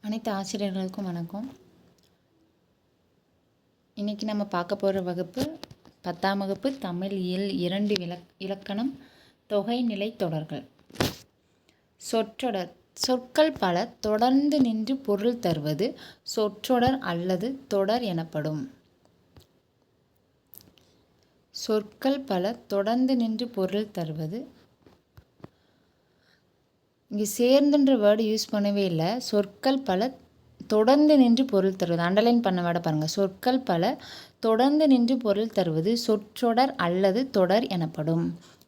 அனைத்து ஆசிரியர்களுக்கும் வணக்கம். இன்றைக்கி நம்ம பார்க்க போகிற வகுப்பு 10ஆம் வகுப்பு தமிழ் இயல் 2 இலக்கணம் தொகைநிலை தொடர்கள். சொற்றொடர். சொற்கள் பல தொடர்ந்து நின்று பொருள் தருவது சொற்றொடர் அல்லது தொடர் எனப்படும். சொற்கள் பல தொடர்ந்து நின்று பொருள் தருவது. இங்கே சேர்ந்துன்ற வேர்டு யூஸ் பண்ணவே இல்லை. சொற்கள் பல தொடர்ந்து நின்று பொருள் தருவது. அண்டர்லைன் பண்ண வேர்டை பாருங்கள். சொற்கள் பல தொடர்ந்து நின்று பொருள் தருவது சொற்றொடர் அல்லது தொடர் எனப்படும்.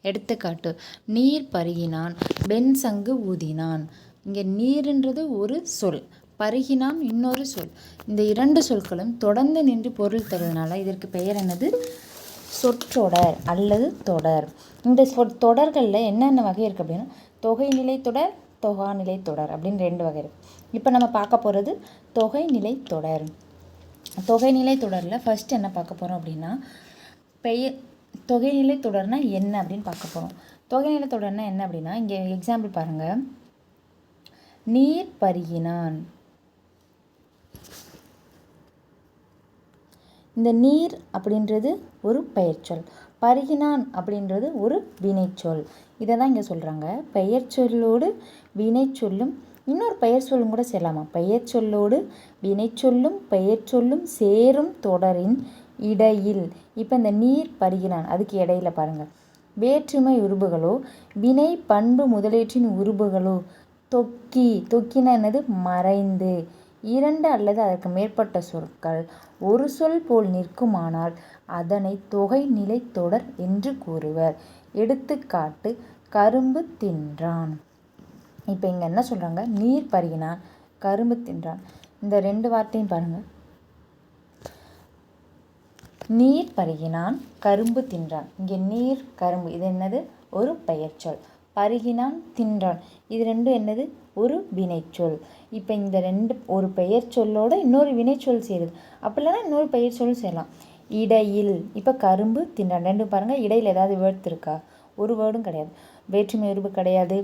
எடுத்துக்காட்டு: நீர் பருகினான், வெண் சங்கு ஊதினான். இங்கே நீர்ன்றது ஒரு சொல், பருகினான் இன்னொரு சொல். இந்த இரண்டு சொற்களும் தொடர்ந்து நின்று பொருள் தருவதனால இதற்கு பெயர் என்னது? சொற்றொடர் அல்லது தொடர். இந்த தொடர்களில் என்னென்ன வகை இருக்குது அப்படின்னா, தொகைநிலை தொடர், தொகாநிலை தொடர் அப்படின்னு 2 வகை இருக்குது. இப்போ நம்ம பார்க்க போகிறது தொகைநிலை தொடர். தொகைநிலை தொடரில் ஃபஸ்ட்டு என்ன பார்க்க போகிறோம் அப்படின்னா, தொகைநிலை தொடர்னா என்ன அப்படின்னு பார்க்க போகிறோம். தொகைநிலை தொடர்னா என்ன அப்படின்னா, இங்கே எக்ஸாம்பிள் பாருங்கள். நீர் பருகினான். இந்த நீர் அப்படின்றது ஒரு பெயர்ச்சொல், பருகினான் அப்படின்றது ஒரு வினைச்சொல். இதை தான் இங்கே சொல்கிறாங்க. பெயர் சொல்லோடு வினைச்சொல்லும் இன்னொரு பெயர் சொல்லும் கூட சேரலாமா? பெயர் சொல்லோடு வினைச்சொல்லும் பெயர் சொல்லும் சேரும் தொடரின் இடையில். இப்போ இந்த நீர் பருகினான் அதுக்கு இடையில பாருங்கள், வேற்றுமை உருபுகளோ வினை பண்பு முதலீட்டின் உருபுகளோ தொக்கி, தொக்கின என்னது? மறைந்து, 2 அல்லது அதற்கு மேற்பட்ட சொற்கள் ஒரு சொல் போல் நிற்குமானால் அதனை தொகைநிலை தொடர் என்று கூறுவர். எடுத்துக்காட்டு: கரும்பு தின்றான். இப்போ இங்கே என்ன சொல்கிறாங்க? நீர் பருகினான், கரும்பு தின்றான். இந்த 2 வார்த்தையும் பாருங்கள். நீர் பருகினான், கரும்பு தின்றான். இங்கே நீர், கரும்பு இது என்னது? ஒரு பெயர்ச்சொல். பருகினான், தின்றான் இது 2 என்னது? ஒரு வினைச்சொல். இப்போ இந்த 2 ஒரு பெயர் சொல்லோட இன்னொரு வினைச்சொல் சேருது. அப்படி இல்லைன்னா இன்னொரு பெயர் சொல் சேரலாம். இடையில் இப்போ கரும்பு தின்றான் 2 பாருங்கள். இடையில் ஏதாவது வேர்டு இருக்கா? ஒரு வேர்டும் கிடையாது. வேற்றுமை உருபு கிடையாது.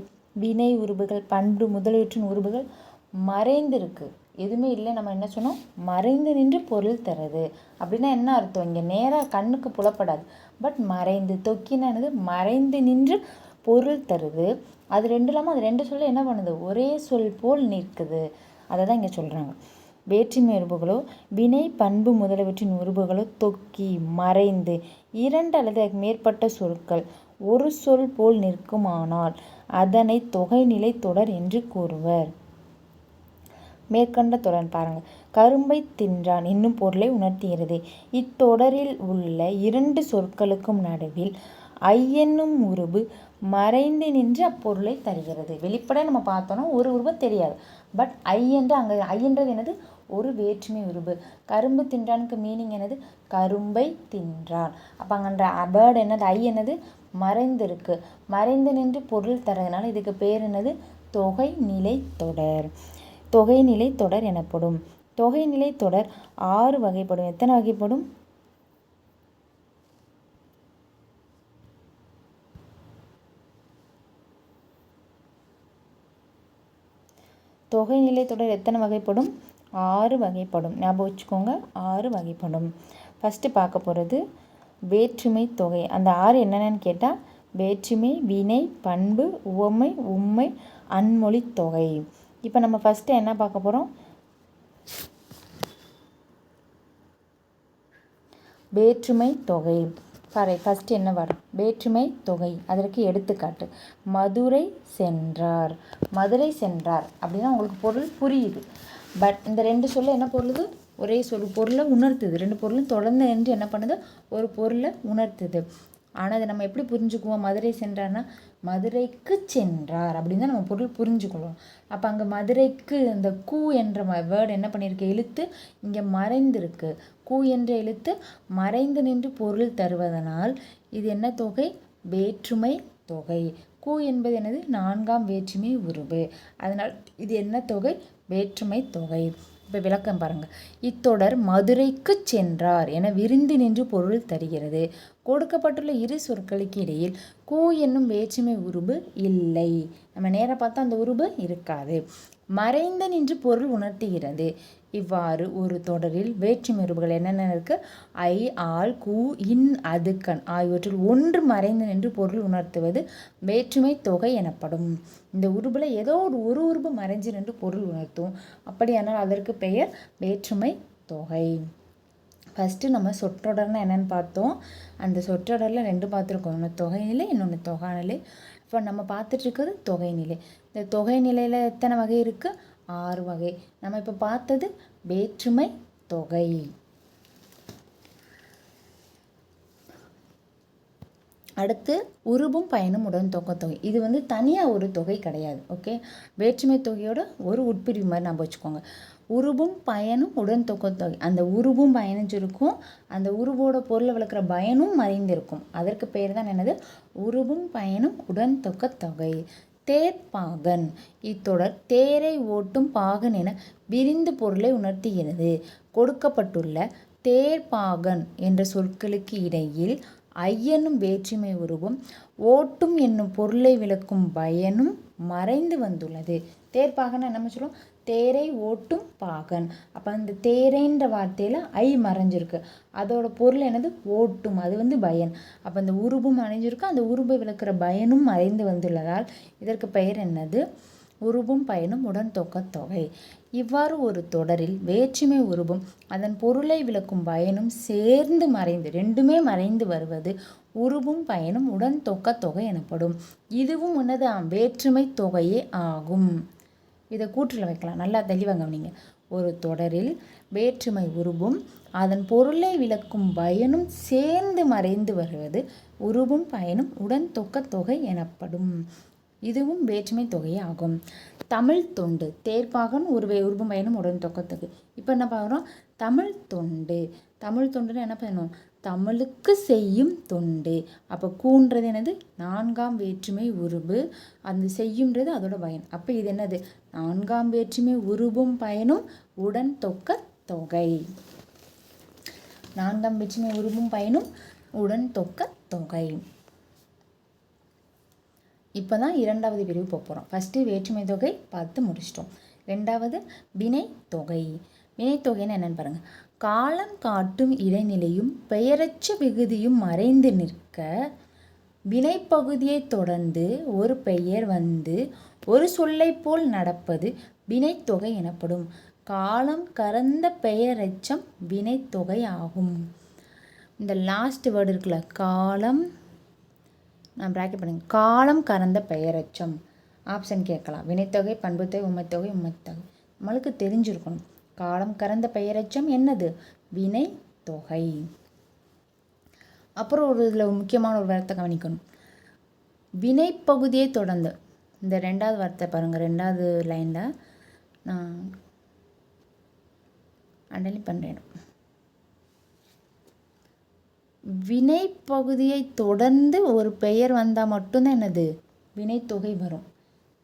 வினை உருபுகள் பண்பு முதலீட்டின் உருபுகள் மறைந்திருக்கு, எதுவுமே இல்லை. நம்ம என்ன சொன்னோம்? மறைந்து நின்று பொருள் தருது அப்படின்னா என்ன அர்த்தம்? இங்கே நேராக கண்ணுக்கு புலப்படாது, பட் மறைந்து. தொக்கினது மறைந்து நின்று பொருள் தருது. அது 2 இல்லாமல் அது 2 சொல்ல என்ன பண்ணுது? ஒரே சொல் போல் நிற்குது. அதை தான் இங்கே சொல்கிறாங்க. வேற்றுமை உருபுகளோ வினை பண்பு முதலவற்றின் உருபுகளோ தொக்கி, மறைந்து, 2 அல்லது அதுக்கு மேற்பட்ட சொற்கள் ஒரு சொல் போல் நிற்குமானால் அதனை தொகைநிலை தொடர் என்று கூறுவர். மேற்கண்ட தொடர் பாருங்கள். கரும்பை தின்றான் என்னும் பொருளை உணர்த்துகிறது. இத்தொடரில் உள்ள 2 சொற்களுக்கும் நடுவில் ஐ என்னும் உருபு மறைந்து நின்று அப்பொருளை தருகிறது. வெளிப்பட நம்ம பார்த்தோன்னா ஒரு உருவு தெரியாது, பட் ஐ என்று அங்கே ஐன்றது என்னது? ஒரு வேற்றுமை உருபு. கரும்பு தின்றானுக்கு மீனிங் என்னது? கரும்பை தின்றான். அப்போ அங்கே வேர்டு என்னது? ஐ என்னது? மறைந்திருக்கு. மறைந்து நின்று பொருள் தரதுனால இதுக்கு பேர் என்னது? தொகைநிலை தொடர். தொகைநிலை தொடர் எனப்படும். தொகைநிலை தொடர் 6 வகைப்படும். எத்தனை வகைப்படும்? தொகைநிலை தொடர் எத்தனை வகைப்படும்? 6 வகைப்படும். ஞாபகம் வச்சுக்கோங்க, 6 வகைப்படும். ஃபஸ்ட்டு பார்க்க போகிறது வேற்றுமை தொகை. அந்த 6 என்னென்னு கேட்டால் வேற்றுமை, வினை, பண்பு, உவமை, உம்மை, அன்மொழி தொகை. இப்போ நம்ம ஃபஸ்ட்டு என்ன பார்க்க போகிறோம்? வேற்றுமை தொகை. ஃபஸ்ட்டு என்ன வரும்? வேற்றுமை தொகை. அதற்கு எடுத்துக்காட்டு: மதுரை சென்றார். மதுரை சென்றார் அப்படின்னா உங்களுக்கு பொருள் புரியுது. பட் இந்த 2 சொல்ல என்ன பொருளுது? ஒரே சொல் பொருளை உணர்த்துது. 2 பொருளும் தொடர்ந்து என்று என்ன பண்ணுது? ஒரு பொருளை உணர்த்துது. ஆனால் அதை நம்ம எப்படி புரிஞ்சுக்குவோம்? மதுரை சென்றார்னா மதுரைக்கு சென்றார் அப்படின்னு தான் நம்ம பொருள் புரிஞ்சுக்கொள்வோம். அப்போ அங்கே மதுரைக்கு இந்த கூ என்ற வேர்டு என்ன பண்ணியிருக்கு? எழுத்து இங்கே மறைந்திருக்கு. கூ என்ற எழுத்து மறைந்து நின்று பொருள் தருவதனால் இது என்ன தொகை? வேற்றுமை தொகை. கூ என்பது என்னது? 4ஆம் வேற்றுமை உருபு. அதனால் இது என்ன தொகை? வேற்றுமை தொகை. இப்போ விளக்கம் பாருங்கள். இத்தொடர் மதுரைக்கு சென்றார் என விரிந்து நின்று பொருள் தருகிறது. கொடுக்கப்பட்டுள்ள இரு சொற்களுக்கு இடையில் கூ என்னும் வேற்றுமை உருபு இல்லை. நம்ம நேராக பார்த்தா அந்த உருபு இருக்காது. மறைந்து நின்று பொருள் உணர்த்துகிறது. இவ்வாறு ஒரு தொடரில் வேற்றுமை உருபுகள் என்னென்ன இருக்கு? ஐ, ஆள், கூ, இன், அது, கண் ஆகியவற்றில் ஒன்று மறைந்து நின்று பொருள் உணர்த்துவது வேற்றுமை தொகை எனப்படும். இந்த உருபுல ஏதோ ஒரு உருபு மறைஞ்சு நின்று பொருள் உணர்த்தும். அப்படியானால் அதற்கு பெயர் வேற்றுமை தொகை. ஃபஸ்ட்டு நம்ம சொற்றொடர்னா என்னென்னு பார்த்தோம். அந்த சொற்றொடரில் 2 பார்த்துருக்கோம். ஒன்று தொகைநிலை, இன்னொன்று தொகாநிலை. இப்போ நம்ம பார்த்துட்ருக்கிறது தொகைநிலை. இந்த தொகைநிலையில் எத்தனை வகை இருக்குது? 6 வகை. நம்ம இப்போ பார்த்தது வேற்றுமை தொகை. அடுத்து உருபும் பயனும் உடன் தொகை. இது வந்து தனியாக ஒரு தொகை கிடையாது. ஓகே, வேற்றுமை தொகையோட ஒரு உட்பிரிவு மாதிரி நம்ம வச்சுக்கோங்க. உருபும் பயனும் உடன் தொகை. அந்த உருபும் பயணிச்சிருக்கும், அந்த உருவோட பொருளை விளக்குற பயனும் மறைந்திருக்கும். அதற்கு பெயர் தான் என்னது? உருபும் பயனும் உடன் தொகை. தேர்ப்பாகன். இத்தொடர் தேரை ஓட்டும் பாகன் என விரிந்து பொருளை உணர்த்துகிறது. கொடுக்கப்பட்டுள்ள தேர்ப்பாகன் என்ற சொற்களுக்கு இடையில் ஐ என்னும் வேற்றுமை உருவும் ஓட்டும் என்னும் பொருளை விளக்கும் பயனும் மறைந்து வந்துள்ளது. தேர்ப்பாகன் என்ன சொல்லுவோம்? தேரை ஓட்டும் பாகன். அப்போ அந்த தேரைன்ற வார்த்தையில் ஐ மறைஞ்சிருக்கு. அதோட பொருள் என்னது? ஓட்டும். அது வந்து பயன். அப்போ அந்த உருபும் மறைஞ்சிருக்கு, அந்த உருபை விளக்குற பயனும் மறைந்து வந்துள்ளதால் இதற்கு பெயர் என்னது? உருபும் பயனும் உடன் தொகை. இவ்வாறு ஒரு தொடரில் வேற்றுமை உருபும் அதன் பொருளை விளக்கும் பயனும் சேர்ந்து மறைந்து, ரெண்டுமே மறைந்து வருவது உருபும் பயனும் உடன் தொகை எனப்படும். இதுவும் என்னது? வேற்றுமை தொகையே ஆகும். இதை கூற்றில் வைக்கலாம். நல்லா தெளிவாக கவனிங்க. ஒரு தொடரில் வேற்றுமை உருபும் அதன் பொருளை விளக்கும் பயனும் சேர்ந்து மறைந்து வருவது உருபும் பயனும் உடன் தொகை எனப்படும். இதுவும் வேற்றுமை தொகையே ஆகும். தமிழ் தொண்டு. தேர்ப்பாகன் உருபும் பயனும் உடன் தொகை. இப்போ என்ன பார்க்குறோம்? தமிழ் தொண்டு. தமிழ் தொண்டுன்னு என்ன பண்ணணும்? தமிழுக்கு செய்யும் தொண்டு. அப்போ கூன்றது என்னது? 4ஆம் வேற்றுமை உருபு. அந்த செய்யும்ன்றது அதோட பயன். அப்போ இது என்னது? 4ஆம் வேற்றுமை உருபும் பயனும் உடன் தொகை. 4ஆம் வேற்றுமை உருபும் பயனும் உடன் தொகை. இப்போ தான் 2வது பிரிவு போகிறோம். ஃபஸ்ட்டு வேற்றுமை தொகை பார்த்து முடிச்சிட்டோம். 2வது வினை தொகை. வினைத்தொகைன்னு என்னென்னு பாருங்கள். காலம் காட்டும் இடைநிலையும் பெயரச்ச விகுதியும் மறைந்து நிற்க வினைப்பகுதியை தொடர்ந்து ஒரு பெயர் வந்து ஒரு சொல்லை போல் நடப்பது வினைத்தொகை எனப்படும். காலம் கறந்த பெயரெச்சம் வினைத்தொகை ஆகும். இந்த லாஸ்ட் வேர்டு இருக்குல்ல, காலம், நான் பிராக்கெட் பண்ணுங்க. காலம் கறந்த பெயரெச்சம். ஆப்ஷன் கேட்கலாம். வினைத்தொகை, பண்புத்தொகை, உம்மைத்தொகை. நம்மளுக்கு தெரிஞ்சிருக்கணும். காலம் கறந்த பெயரெச்சம் என்னது? வினை தொகை. அப்புறம் ஒரு இதில் முக்கியமான ஒரு வார்த்தை கவனிக்கணும். வினைப்பகுதியை தொடர்ந்து, இந்த 2வது வார்த்தை பாருங்கள். 2வது லைனில் நான் அண்டர்லைன் பண்ணுறேன். வினைப்பகுதியை தொடர்ந்து ஒரு பெயர் வந்தால் மட்டும்தான் என்னது? வினைத்தொகை வரும்.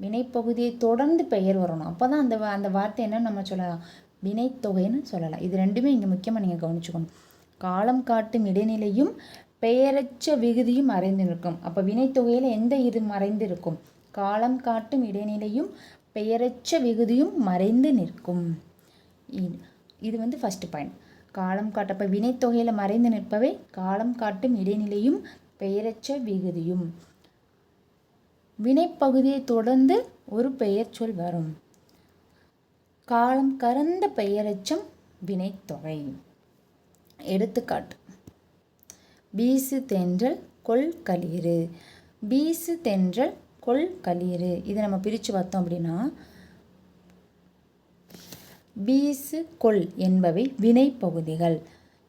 வினைப்பகுதியை தொடர்ந்து பெயர் வரணும். அப்போ தான் அந்த வார்த்தை என்னன்னு நம்ம சொல்லலாம்? வினைத்தொகைன்னு சொல்லலாம். இது ரெண்டுமே இங்கே முக்கியமாக நீங்கள் கவனிச்சுக்கணும். காலம் காட்டும் இடைநிலையும் பெயரச்ச விகுதியும் மறைந்து நிற்கும். அப்போ வினைத்தொகையில் எந்த இது மறைந்து இருக்கும்? காலம் காட்டும் இடைநிலையும் பெயரச்ச விகுதியும் மறைந்து நிற்கும். இது வந்து ஃபஸ்ட்டு பாயிண்ட். காலம் காட்டப்போ வினைத்தொகையில் மறைந்து நிற்பவை காலம் காட்டும் இடைநிலையும் பெயரச்ச விகுதியும். வினைப்பகுதியை தொடர்ந்து ஒரு பெயர் சொல் வரும். காலம் கறந்த பெயரெச்சம் வினைத்தொகை. எடுத்துக்காட்டு: வீசு தென்றல் கொள் களிறு. வீசு தென்றல் கொள் களிறு. இதை நம்ம பிரித்து பார்த்தோம் அப்படின்னா, வீசு கொள் என்பவை வினைப்பகுதிகள்.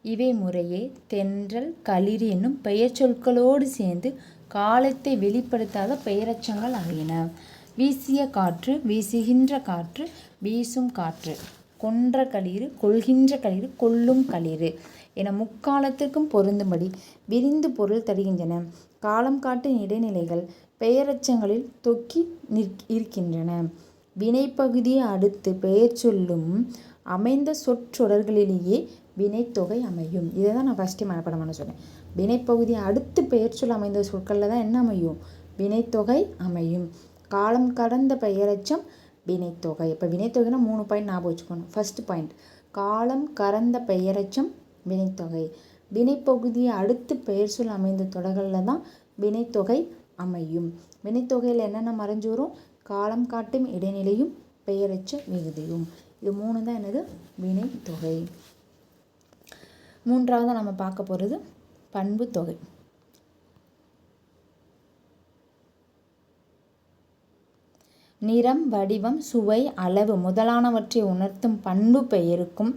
இவை முறையே தென்றல், களிறு என்னும் பெயர் சொற்களோடு சேர்ந்து காலத்தை வெளிப்படுத்தாத பெயரெச்சங்கள் ஆகின. வீசிய காற்று, வீசுகின்ற காற்று, வீசும் காற்று, கொன்ற களிறு, கொள்கின்ற களிறு, கொள்ளும் களிறு என முக்காலத்திற்கும் பொருந்தும்படி விரிந்து பொருள் தருகின்றன. காலம் காட்டும் இடைநிலைகள் பெயரெச்சங்களில் தொக்கி இருக்கின்றன. வினைப்பகுதியை அடுத்து பெயர் சொல்லும் அமைந்த சொற்றொடர்களிலேயே வினைத்தொகை அமையும். இதை தான் நான் ஃபஸ்ட்டு மனப்பாடம் பண்ண சொன்னேன். வினைப்பகுதி அடுத்து பெயர்ச்சொல் அமைந்த சொற்களில் தான் என்ன அமையும்? வினைத்தொகை அமையும். காலம் கடந்த பெயரெச்சம் வினைத்தொகை. இப்போ வினைத்தொகைனா 3 பாயிண்ட் ஞாபகம் வச்சுக்கணும். ஃபர்ஸ்ட் பாயிண்ட், காலம் கடந்த பெயரெச்சம் வினைத்தொகை. வினைப்பகுதியை அடுத்து பெயர்ச்சொல் அமைந்த தொடர்களில் தான் வினைத்தொகை அமையும். வினைத்தொகையில் என்னென்ன மறைஞ்சு வரும்? காலம் காட்டும் இடைநிலையும் பெயரெச்ச விகுதியும். இது 3 தான் என்னது? வினைத்தொகை. 3வது நம்ம பார்க்க போகிறது பண்பு தொகை. நிறம், வடிவம், சுவை, அளவு முதலானவற்றை உணர்த்தும் பண்பு பெயருக்கும்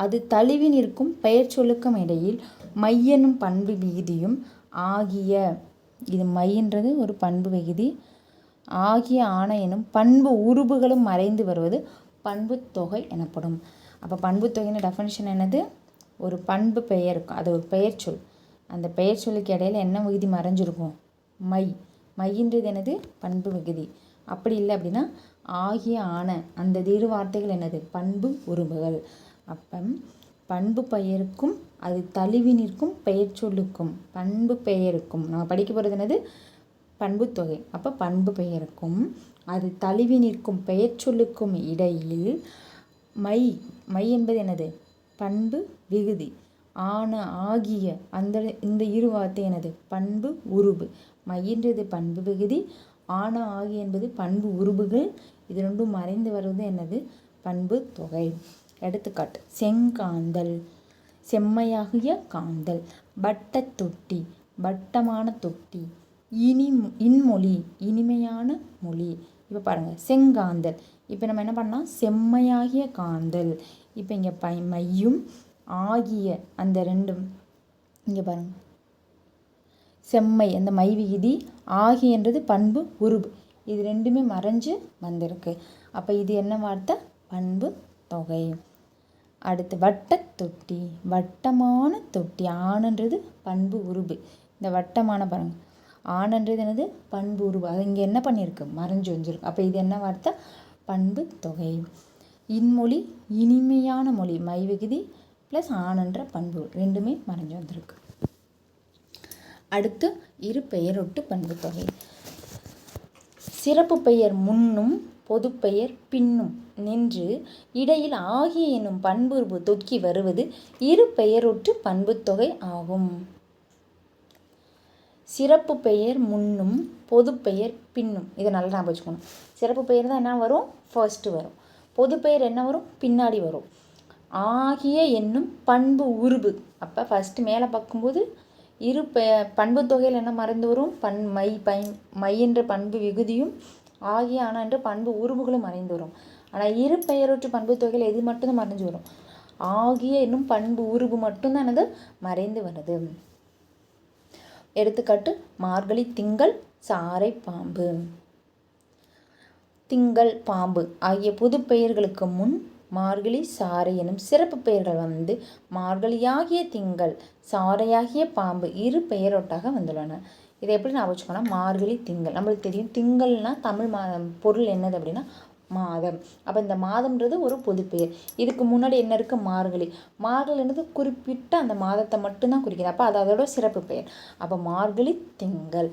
அது தழுவி நிற்கும் பெயர் சொல்லுக்கும் இடையில் மையெனும் பண்பு விகுதியும் ஆகிய, இது மைன்றது ஒரு பண்பு விகுதி, ஆகிய ஆன எனும் பண்பு உருபுகளும் மறைந்து வருவது பண்பு தொகை எனப்படும். அப்போ பண்பு தொகைன்னு டெஃபினிஷன் என்னது? ஒரு பண்பு பெயர் இருக்கும், அது ஒரு பெயர் சொல். அந்த பெயர் சொல்லுக்கு இடையில என்ன விகுதி மறைஞ்சிருக்கும்? மை. மைன்றது என்னது? பண்பு விகுதி. அப்படி இல்லை அப்படின்னா ஆகிய ஆன அந்த இரு வார்த்தைகள் என்னது? பண்பு உருபுகள். அப்போ பண்பு பெயருக்கும் அது தழுவி நிற்கும் பெயர் சொல்லுக்கும் பண்பு பெயருக்கும் நம்ம படிக்க போகிறது என்னது? பண்பு தொகை. அப்போ பண்பு பெயருக்கும் அது தழுவி நிற்கும் பெயர் சொல்லுக்கும் இடையில் மை. மை என்பது என்னது? பண்பு விகுதி. ஆன ஆகிய இந்த இரு வார்த்தை என்னது? பண்பு உருபு. மைன்றது பண்பு விகுதி, ஆன ஆகிய என்பது பண்பு உருபுகள். இது ரெண்டும் மறைந்து வருவது என்னது? பண்பு தொகை. எடுத்துக்காட்டு, செங்காந்தல், செம்மையாகிய காந்தல். வட்ட தொட்டி, வட்டமான தொட்டி. இன்மொழி, இனிமையான மொழி. இப்போ பாருங்கள், செங்காந்தல். இப்போ நம்ம என்ன பண்ணலாம்? செம்மையாகிய காந்தல். இப்போ இங்கே மையும் ஆகிய அந்த ரெண்டும் இங்கே பாருங்கள், செம்மை அந்த மை விகுதி, ஆகியன்றது பண்பு உருபு. இது ரெண்டுமே மறைஞ்சு வந்திருக்கு. அப்போ இது என்ன வார்த்தை? பண்பு தொகை. அடுத்து வட்ட தொட்டி, வட்டமான தொட்டி. ஆனன்றது பண்பு உருபு. இந்த வட்டமான பாருங்கள், ஆனன்றது என்னது? பண்பு உருபு. அது இங்கே என்ன பண்ணியிருக்கு? மறைஞ்சு வந்துருக்கு. அப்போ இது என்ன வார்த்தை? பண்பு தொகை. இன்மொழி, இனிமையான மொழி. மை விகுதி ப்ளஸ் ஆனன்ற பண்பு ரெண்டுமே மறைஞ்சு வந்திருக்கு. அடுத்து இரு பெயரொட்டு பண்பு தொகை. சிறப்பு பெயர் முன்னும் பொதுப்பெயர் பின்னும் நின்று இடையில் ஆகிய என்னும் பண்புருபு தொக்கி வருவது இரு பெயரொட்டு பண்பு தொகை ஆகும். சிறப்பு பெயர் முன்னும் பொதுப்பெயர் பின்னும், இதை நல்லா ஞாபகம் வச்சுக்கணும். சிறப்பு பெயர் தான் என்ன வரும்? ஃபர்ஸ்ட் வரும். பொதுப்பெயர் என்ன வரும்? பின்னாடி வரும். ஆகிய என்னும் பண்பு உருபு. அப்போ ஃபஸ்ட்டு மேலே பார்க்கும்போது இரு பண்பு தொகையில் என்ன மறைந்து வரும்? மை என்ற பண்பு விகுதியும் ஆகிய ஆன என்ற பண்பு உருபுகளும் மறைந்து வரும். ஆனால் இரு பெயரொற்று பண்பு தொகையில் எது மட்டும்தான் மறைஞ்சு வரும்? ஆகிய என்னும் பண்பு உருபு மட்டும்தான் என்னது? மறைந்து வருது. எடுத்துக்காட்டு, மார்கழி திங்கள் சாரை பாம்பு. திங்கள், பாம்பு ஆகிய பொது பெயர்களுக்கு முன் மார்கழி சாரை எனும் சிறப்பு பெயர்கள் வந்து மார்கழியாகிய திங்கள் சாரையாகிய பாம்பு இரு பெயரொட்டாக வந்துள்ளன. இதை எப்படி நான் வச்சுக்கோன்னா, மார்கழி திங்கள் நம்மளுக்கு தெரியும். திங்கள்னா தமிழ் பொருள் என்னது அப்படின்னா மாதம். அப்போ இந்த மாதம்ன்றது ஒரு பொது பெயர். இதுக்கு முன்னாடி என்ன இருக்குது? மார்கழி. மார்கழின்றது குறிப்பிட்ட அந்த மாதத்தை மட்டும்தான் குறிக்குது. அப்போ அது அதோட சிறப்பு பெயர். அப்போ மார்கழி திங்கள்.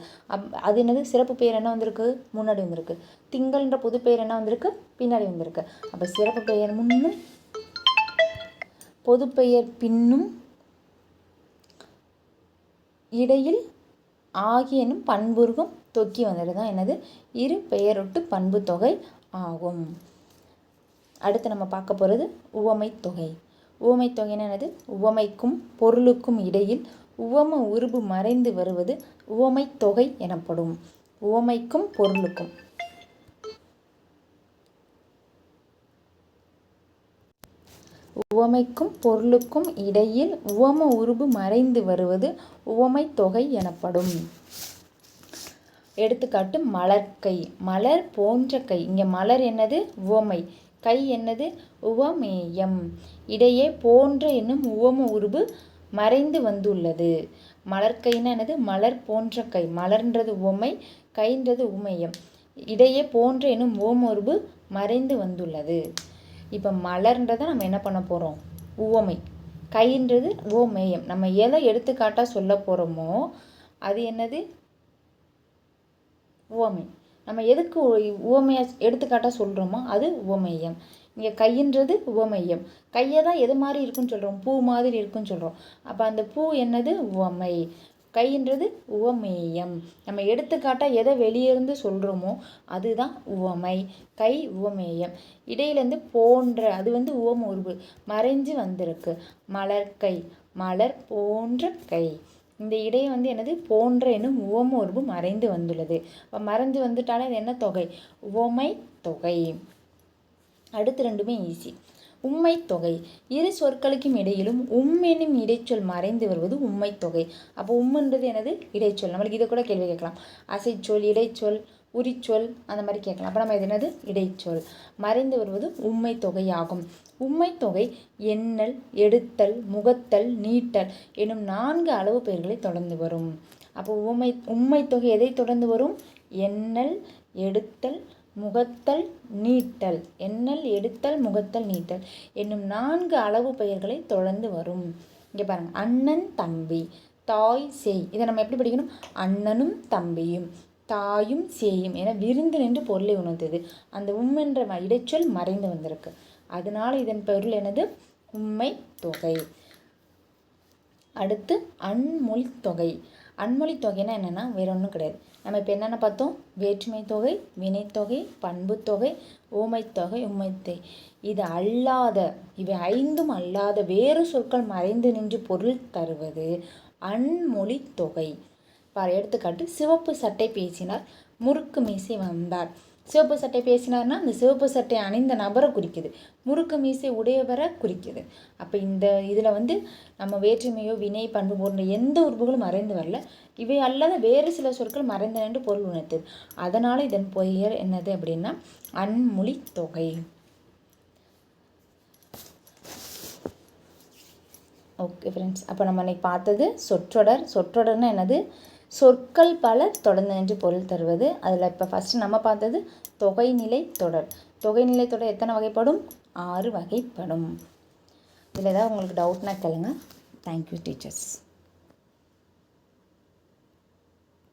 அது என்னது? சிறப்பு பெயர் என்ன வந்திருக்கு? முன்னாடி வந்திருக்கு. திங்கள்ன்ற பொது பெயர் என்ன வந்திருக்கு? பின்னாடி வந்திருக்கு. அப்போ சிறப்பு பெயர் முன்னும் பொது பெயர் பின்னும் இடையில் ஆகியனும் பண்புருகும் தொக்கி வந்துட்டு தான் என்னது? இரு பெயரொட்டு பண்பு தொகை ஆகும். அடுத்து நம்ம பார்க்க போகிறது உவமை தொகை. உவமை தொகைன்னு என்னது? உவமைக்கும் பொருளுக்கும் இடையில் உவம உருபு மறைந்து வருவது உவமை தொகை எனப்படும். உவமைக்கும் பொருளுக்கும் இடையில் உவம உருபு மறைந்து வருவது உவமை தொகை எனப்படும். எடுத்துக்காட்டு, மலர்கை, மலர் போன்ற கை. இங்கே மலர் என்னது? உவமை. கை என்னது? உவமேயம். இடையே போன்ற என்னும் உவம உருபு மறைந்து வந்துள்ளது. மலர்கைன்னா என்னது? மலர் போன்ற கை. மலர்ன்றது உவமை, கைன்றது உவமேயம். இடையே போன்ற என்னும் உவம உருபு மறைந்து வந்துள்ளது. இப்போ மலர்ன்றதை நம்ம என்ன பண்ண போகிறோம்? உவமை. கைன்றது ஓமேயம். நம்ம எதை எடுத்துக்காட்டாக சொல்ல போகிறோமோ அது என்னது? உவமை. நம்ம எதுக்கு உவமையாக எடுத்துக்காட்டாக சொல்கிறோமோ அது உவமேயம். இங்கே கையின்றது உவமேயம். கையை தான் எது மாதிரி இருக்குன்னு சொல்கிறோம்? பூ மாதிரி இருக்குன்னு சொல்கிறோம். அப்போ அந்த பூ என்னது? உவமை. கைன்றது உவமேயம். நம்ம எடுத்துக்காட்டாக எதை வெளியிருந்து சொல்கிறோமோ அதுதான் உவமை. கை உவமேயம். இடையிலேருந்து போன்ற அது உவம உருவு மறைஞ்சு வந்திருக்கு. மலர் கை, மலர் போன்ற கை. இந்த இடையே என்னது? போன்ற என்னும் உவம உருவு மறைந்து வந்துள்ளது. இப்போ மறைஞ்சு வந்துட்டாலே அது என்ன தொகை? உவமை தொகை. அடுத்து ரெண்டுமே ஈஸி. உம்மை தொகை. இரு சொற்களுக்கும் இடையிலும் என்னும் இடைச்சொல் மறைந்து வருவது உம்மை தொகை. அப்போ உம்முன்றது என்னது? இடைச்சொல். நம்மளுக்கு இதை கூட கேள்வி கேட்கலாம். அசைச்சொல், இடைச்சொல், உரிச்சொல் அந்த மாதிரி கேட்கலாம். அப்போ நம்ம இது என்னது? இடைச்சொல். மறைந்து வருவது உம்மை தொகையாகும். உம்மை தொகை எண்ணல், எடுத்தல், முகத்தல், நீட்டல் எனும் 4 அளவு பெயர்களை தொடர்ந்து வரும். அப்போ உம்மை தொகை எதை தொடர்ந்து வரும்? எண்ணல், எடுத்தல், முகத்தல், நீட்டல். எண்ணல், எடுத்தல், முகத்தல், நீட்டல் என்னும் 4 அளவு பெயர்களை தொடர்ந்து வரும். இங்கே பாருங்க, அண்ணன், தம்பி, தாய், சேய். இதை நம்ம எப்படி படிக்கணும்? அண்ணனும் தம்பியும் தாயும் சேயும் என விருந்து நின்று பொருளை உணர்ந்தது. அந்த என்ற இடைச்சொல் மறைந்து வந்திருக்கு. அதனால இதன் பொருள் என்னது? உம்மை தொகை. அடுத்து அன்மொழி தொகை. அன்மொழி தொகைன்னா என்னென்னா வேற ஒன்றும் கிடையாது. நம்ம இப்போ என்னென்ன பார்த்தோம்? வேற்றுமை தொகை, வினைத்தொகை, பண்பு தொகை, ஊமைத்தொகை, உம்மைத்தொகை. இது அல்லாத, இவை 5ம் அல்லாத வேறு சொற்கள் மறைந்து நின்று பொருள் தருவது அன்மொழி தொகை. எடுத்துக்காட்டு, சிவப்பு சட்டை பேசினார், முறுக்கு மீசை வந்தார். சிவப்பு சட்டை பேசினார்னா அந்த சிவப்பு சட்டை அணிந்த நபரை குறிக்குது. முறுக்கு மீசை உடையவரை குறிக்குது. அப்போ இந்த இதில் நம்ம வேற்றுமையோ வினை பண்பு போன்ற எந்த உறுப்புகளும் மறைந்து வரல. இவை அல்லாத வேறு சில சொற்கள் மறைந்து நின்று பொருள் உணர்த்தது. அதனால் இதன் பெயர் என்னது அப்படின்னா அன்மொழி தொகை. ஓகே ஃப்ரெண்ட்ஸ், அப்போ நம்ம இன்னைக்கு பார்த்தது சொற்றொடர். சொற்றொடர்னா என்னது? சொற்கள் பல தொடர்ந்து நின்று பொருள் தருவது. அதில் இப்போ ஃபஸ்ட்டு நம்ம பார்த்தது தொகைநிலை தொடர். தொகைநிலை தொடர் எத்தனை வகைப்படும்? 6 வகைப்படும். இதில் ஏதாவது உங்களுக்கு டவுட்னா கேளுங்க. Thank you teachers.